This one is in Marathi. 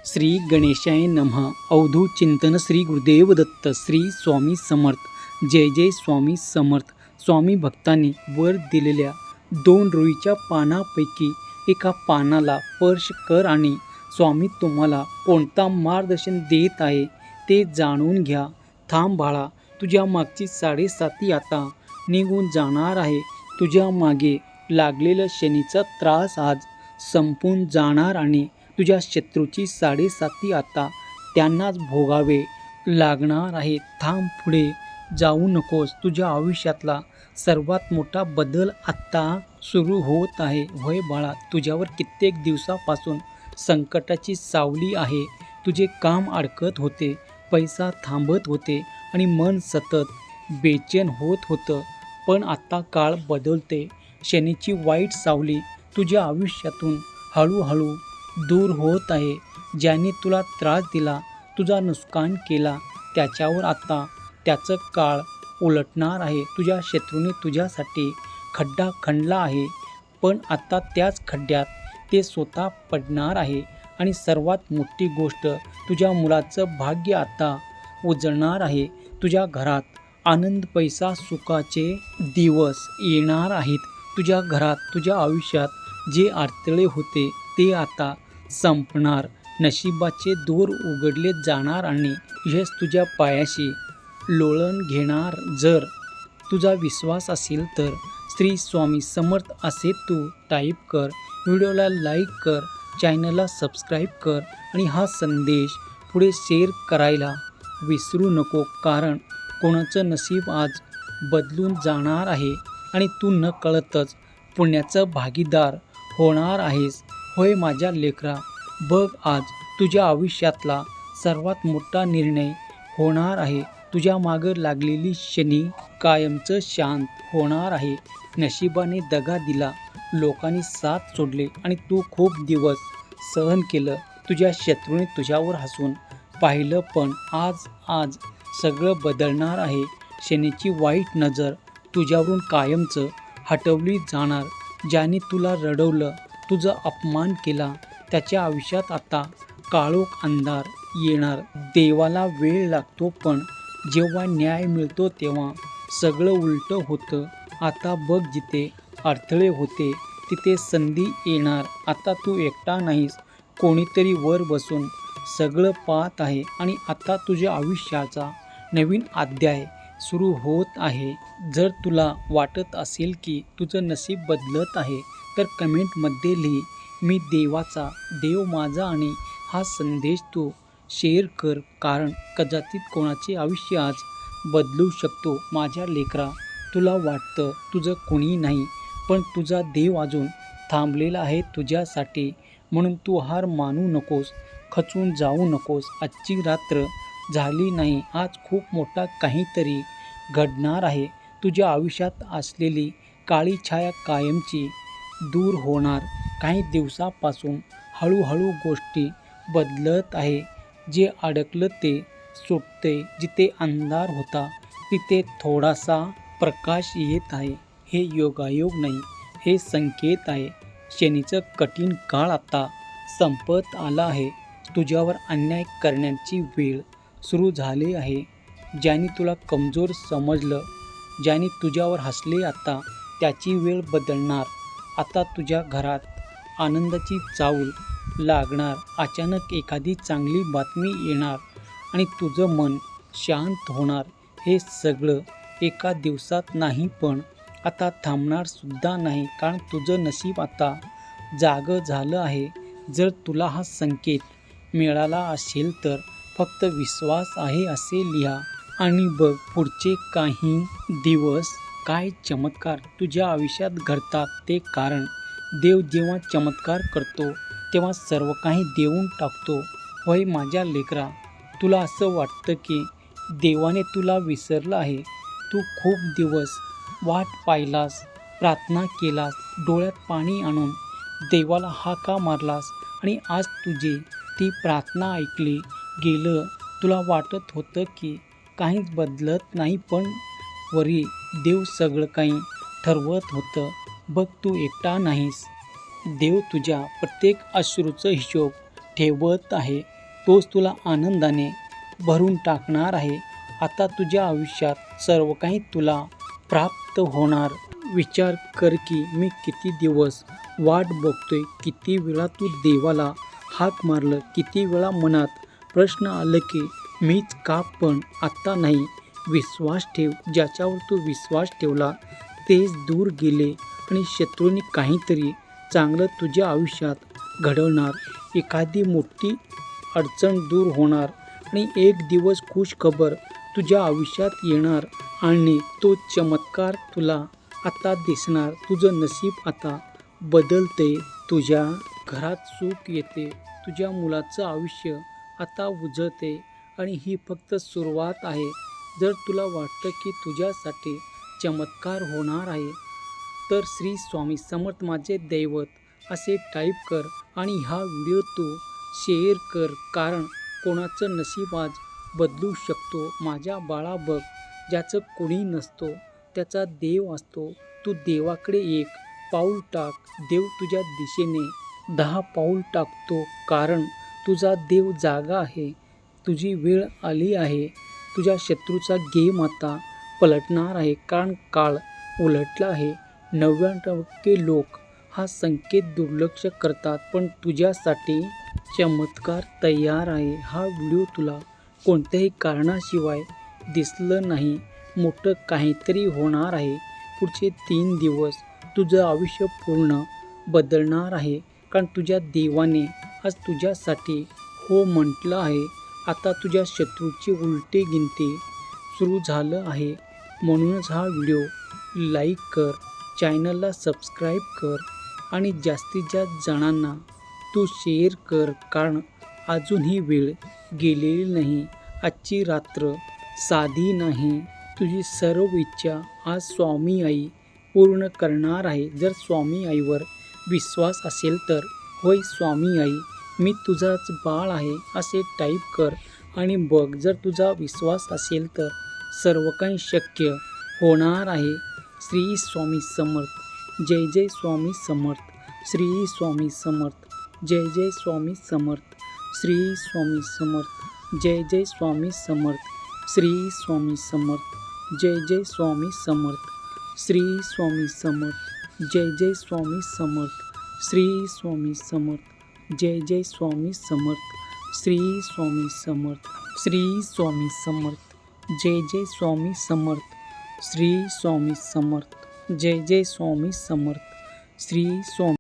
श्री गणेशाय नमः. अवधूत चिंतन श्री गुरुदेव दत्त. श्री स्वामी समर्थ. जय जय स्वामी समर्थ. स्वामी भक्तांनी वर दिलेल्या 2 रुईच्या पानापैकी एका पानाला स्पर्श कर आणि स्वामी तुम्हाला कोणता मार्गदर्शन देत आहे ते जाणून घ्या. थांब बाळा, तुझ्या मागची 7.5 आता निघून जाणार आहे. तुझ्या मागे लागलेला शनीचा त्रास आज संपून जाणार आणि तुझ्या शत्रूची 7.5 आता त्यांनाच भोगावे लागणार आहे. थांब, पुढे जाऊ नकोस. तुझ्या आयुष्यातला सर्वात मोठा बदल आत्ता सुरू होत आहे. होय बाळा, तुझ्यावर कित्येक दिवसापासून संकटाची सावली आहे. तुझे काम अडकत होते, पैसा थांबत होते आणि मन सतत बेचैन होत होतं. पण आता काळ बदलते. शनीची वाईट सावली तुझ्या आयुष्यातून हळूहळू दूर होत आहे. ज्याने तुला त्रास दिला, तुझा नुकसान केला, त्याच्यावर आता त्याचं काळ उलटणार आहे. तुझ्या शत्रूने तुझ्यासाठी खड्डा खणला आहे, पण आता त्याच खड्ड्यात ते स्वतः पडणार आहे. आणि सर्वात मोठी गोष्ट, तुझ्या मुलाचं भाग्य आता उजळणार आहे. तुझ्या घरात आनंद, पैसा, सुखाचे दिवस येणार आहेत. तुझ्या घरात, तुझ्या आयुष्यात जे अडथळे होते ते आता संपणार. नशिबाचे दोर उघडले जाणार आणि यश तुझ्या पायाशी लोळण घेणार. जर तुझा विश्वास असेल तर श्री स्वामी समर्थ असे तू टाईप कर. व्हिडिओला लाईक कर, चॅनलला सबस्क्राईब कर आणि हा संदेश पुढे शेअर करायला विसरू नको. कारण कोणाचं नशीब आज बदलून जाणार आहे आणि तू न कळतच पुण्याचं भागीदार होणार आहेस. होय माझ्या लेकरा, बघ, आज तुझ्या आयुष्यातला सर्वात मोठा निर्णय होणार आहे. तुझ्या मागं लागलेली शनी कायमचं शांत होणार आहे. नशिबाने दगा दिला, लोकांनी साथ सोडले आणि तू खूप दिवस सहन केलं. तुझ्या शत्रूने तुझ्यावर हसून पाहिलं, पण आज सगळं बदलणार आहे. शनीची वाईट नजर तुझ्यावरून कायमचं हटवली जाणार. ज्याने तुला रडवलं, तुझा अपमान केला, त्याच्या आयुष्यात आता काळोख अंधार येणार. देवाला वेळ लागतो, पण जेव्हा न्याय मिळतो तेव्हा सगळं उलटं होतं. आता बघ, जिथे अडथळे होते तिथे संधी येणार. आता तू एकटा नाहीस, कोणीतरी वर बसून सगळं पाहत आहे आणि आता तुझ्या आयुष्याचा नवीन अध्याय सुरू होत आहे. जर तुला वाटत असेल की तुझं नशीब बदलत आहे तर कमेंटमध्ये लिही, मी देवाचा देव माझा, आणि हा संदेश तू शेअर कर. कारण कदाचित कोणाचे आयुष्य आज बदलू शकतो. माझ्या लेकरा, तुला वाटतं तुझं कोणी नाही, पण तुझा देव अजून थांबलेला आहे तुझ्यासाठी. म्हणून तू हार मानू नकोस, खचून जाऊ नकोस. आजची रात्र झाली नाही, आज खूप मोठा काहीतरी घडणार आहे. तुझ्या आयुष्यात असलेली काळी छाया कायमची दूर होणार. काही दिवसापासून हळूहळू गोष्टी बदलत आहे. जे अडकलं ते सुटते. जिथे अंधार होता तिथे थोडासा प्रकाश येत आहे. हे योगायोग नाही, हे संकेत आहे. शनीचं कठीण काळ आता संपत आला आहे. तुझ्यावर अन्याय करण्याची वेळ सुरू झाली आहे. ज्याने तुला कमजोर समजलं, ज्याने तुझ्यावर हसले, आता त्याची वेळ बदलणार. आता तुझ्या घरात आनंदाची चाहूल लागणार. अचानक एखादी चांगली बातमी येणार आणि तुझं मन शांत होणार. हे सगळं एका दिवसात नाही, पण आता थांबणार सुद्धा नाही. कारण तुझं नशीब आता जागं झालं आहे. जर तुला हा संकेत मिळाला असेल तर फक्त विश्वास आहे असे लिहा आणि बघ पुढचे काही दिवस काय चमत्कार तुझ्या आयुष्यात घडतात ते. कारण देव जेव्हा चमत्कार करतो तेव्हा सर्व काही देऊन टाकतो. होय माझ्या लेकरा, तुला असं वाटतं की देवाने तुला विसरलं आहे. तू खूप दिवस वाट पाहिलास, प्रार्थना केलास, डोळ्यात पाणी आणून देवाला हाका मारलास आणि आज तुझी ती प्रार्थना ऐकली गेलं. तुला वाटत होतं की काहीच बदलत नाही, पण वरी देव सगळं काही ठरवत होतं. बघ, तू एकटा नाहीस. देव तुझ्या प्रत्येक अश्रूचा हिशोब ठेवत आहे. तोच तुला आनंदाने भरून टाकणार आहे. आता तुझ्या आयुष्यात सर्व काही तुला प्राप्त होणार. विचार कर की मी किती दिवस वाट बघतोय, किती वेळा तू देवाला हाक मारलं, किती वेळा मनात प्रश्न आलं की मीच का, पण आता नाही. विश्वास ठेव. ज्याच्यावर तू विश्वास ठेवला तेच दूर गेले आणि शत्रूंनी काहीतरी चांगलं तुझ्या आयुष्यात घडवणार. एखादी मोठी अडचण दूर होणार आणि एक दिवस खुश खबर तुझ्या आयुष्यात येणार आणि तो चमत्कार तुला आता दिसणार. तुझं नशीब आता बदलते. तुझ्या घरात सुख येते. तुझ्या मुलाचं आयुष्य आता उजळते आणि ही फक्त सुरुवात आहे. जर तुला वाटतं की तुझ्यासाठी चमत्कार होणार आहे तर श्री स्वामी समर्थ माझे दैवत असे टाईप कर आणि हा व्हिडिओ तू शेअर कर, कारण कोणाचं नशीब आज बदलू शकतो. माझ्या बाळा बघ, ज्याचं कोणी नसतो त्याचा देव असतो. तू देवाकडे एक पाऊल टाक, देव तुझ्या दिशेने 10 पाऊल टाकतो, कारण तुझा देव जागा आहे. तुझी वेळ आली आहे. तुझ्या शत्रूचा गेम आता पलटणार आहे, कारण काळ उलटला आहे. 99% लोक हा संकेत दुर्लक्ष करतात, पण तुझ्यासाठी चमत्कार तयार आहे. हा व्हिडिओ तुला कोणत्याही कारणाशिवाय दिसलं नाही. मोठं काहीतरी होणार आहे. पुढचे 3 दिवस तुझं आयुष्य पूर्ण बदलणार आहे, कारण तुझ्या देवाने आज तुझ्यासाठी हो म्हटलं आहे. आता तुझ्या शत्रूची उलटी गिनती सुरू झालं आहे. म्हणूनच हा व्हिडिओ लाईक कर, चॅनलला सबस्क्राईब कर आणि जास्तीत जास्त जणांना तू शेअर कर, कारण अजूनही वेळ गेलेली नाही. आजची रात्र साधी नाही. तुझी सर्व इच्छा आज स्वामी आई पूर्ण करणार आहे. जर स्वामी आईवर विश्वास असेल तर होय स्वामी आई, मी तुझाच बाळ आहे असे टाईप कर आणि बघ, जर तुझा विश्वास असेल तर सर्व काही शक्य होणार आहे. श्री स्वामी समर्थ. जय जय स्वामी समर्थ. श्री स्वामी समर्थ. जय जय स्वामी समर्थ. श्री स्वामी समर्थ. जय जय स्वामी समर्थ. श्री स्वामी समर्थ. जय जय स्वामी समर्थ. श्री स्वामी समर्थ. जय जय स्वामी समर्थ. श्री स्वामी समर्थ. जय जय स्वामी समर्थ. श्री स्वामी समर्थ. श्री स्वामी समर्थ. जय जय स्वामी समर्थ. श्री स्वामी समर्थ. जय जय स्वामी समर्थ. श्री स्वामी